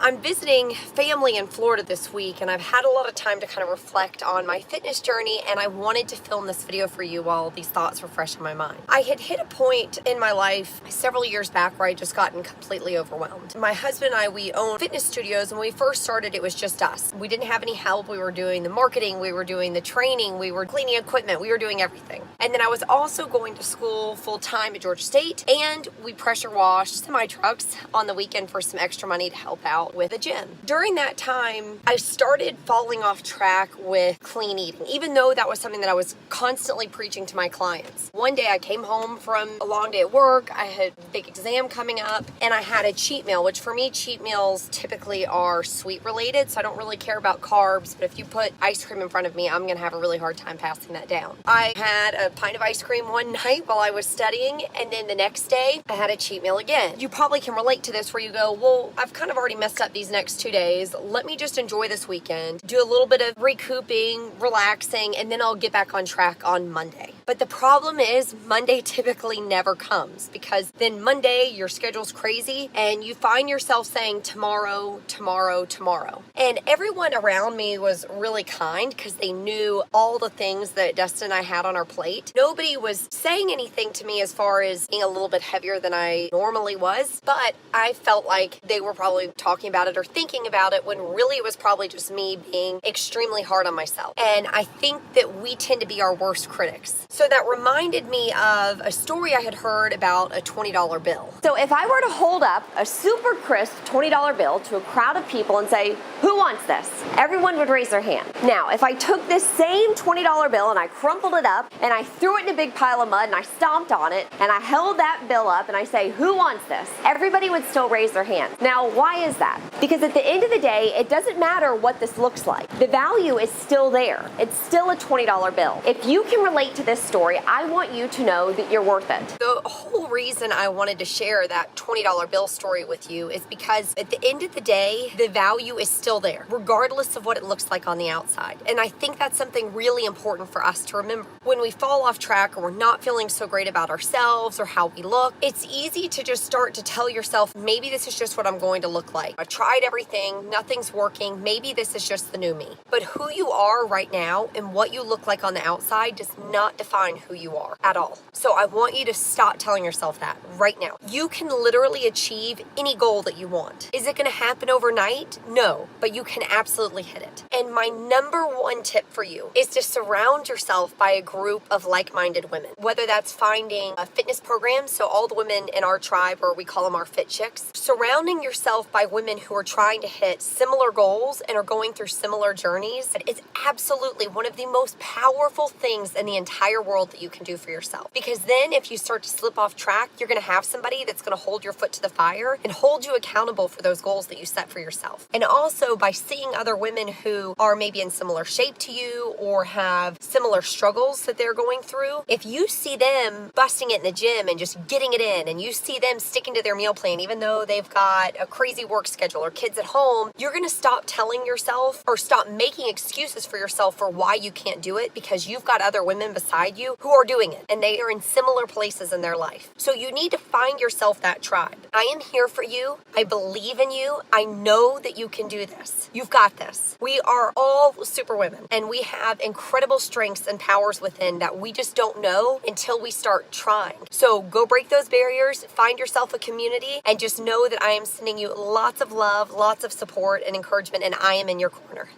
I'm visiting family in Florida this week, and I've had a lot of time to kind of reflect on my fitness journey, and I wanted to film this video for you while these thoughts were fresh in my mind. I had hit a point in my life several years back where I just gotten completely overwhelmed. My husband and I, we own fitness studios, and when we first started, it was just us. We didn't have any help. We were doing the marketing, we were doing the training, we were cleaning equipment, we were doing everything. And then I was also going to school full-time at Georgia State, and we pressure washed semi-trucks on the weekend for some extra money to help out with the gym. During that time, I started falling off track with clean eating, even though that was something that I was constantly preaching to my clients. One day I came home from a long day at work, I had a big exam coming up, and I had a cheat meal, which for me, cheat meals typically are sweet related, so I don't really care about carbs, but if you put ice cream in front of me, I'm gonna have a really hard time passing that down. I had a pint of ice cream one night while I was studying, and then the next day, I had a cheat meal again. You probably can relate to this where you go, well, I've kind of already messed up these next 2 days. Let me just enjoy this weekend, do a little bit of recouping, relaxing, and then I'll get back on track on Monday. But the problem is Monday typically never comes, because then Monday your schedule's crazy and you find yourself saying tomorrow, tomorrow, tomorrow. And everyone around me was really kind because they knew all the things that Dustin and I had on our plate. Nobody was saying anything to me as far as being a little bit heavier than I normally was, but I felt like they were probably talking about it or thinking about it when really it was probably just me being extremely hard on myself. And I think that we tend to be our worst critics. So that reminded me of a story I had heard about a $20 bill. So if I were to hold up a super crisp $20 bill to a crowd of people and say, who wants this? Everyone would raise their hand. Now, if I took this same $20 bill and I crumpled it up and I threw it in a big pile of mud and I stomped on it and I held that bill up and I say, who wants this? Everybody would still raise their hand. Now, why is that? Because at the end of the day, it doesn't matter what this looks like. The value is still there. It's still a $20 bill. If you can relate to this story, I want you to know that you're worth it. The whole reason I wanted to share that $20 bill story with you is because at the end of the day, the value is still there, regardless of what it looks like on the outside. And I think that's something really important for us to remember. When we fall off track or we're not feeling so great about ourselves or how we look, it's easy to just start to tell yourself, maybe this is just what I'm going to look like. I tried everything, nothing's working, maybe this is just the new me. But who you are right now and what you look like on the outside does not define who you are at all. So I want you to stop telling yourself that right now. You can literally achieve any goal that you want. Is it going to happen overnight? No, but you can absolutely hit it. And my number one tip for you is to surround yourself by a group of like-minded women, whether that's finding a fitness program, so all the women in our tribe, or we call them our fit chicks, surrounding yourself by women who are trying to hit similar goals and are going through similar journeys is absolutely one of the most powerful things in the entire world that you can do for yourself. Because then if you start to slip off track, you're going to have somebody that's going to hold your foot to the fire and hold you accountable for those goals that you set for yourself. And also by seeing other women who are maybe in similar shape to you or have similar struggles that they're going through, if you see them busting it in the gym and just getting it in, and you see them sticking to their meal plan even though they've got a crazy work schedule or kids at home, you're going to stop telling yourself or stop making excuses for yourself for why you can't do it, because you've got other women beside you who are doing it and they are in similar places in their life. So you need to find yourself that tribe. I am here for you. I believe in you. I know that you can do this. You've got this. We are all super women and we have incredible strengths and powers within that we just don't know until we start trying. So go break those barriers, find yourself a community, and just know that I am sending you lots of love, lots of support and encouragement, and I am in your corner.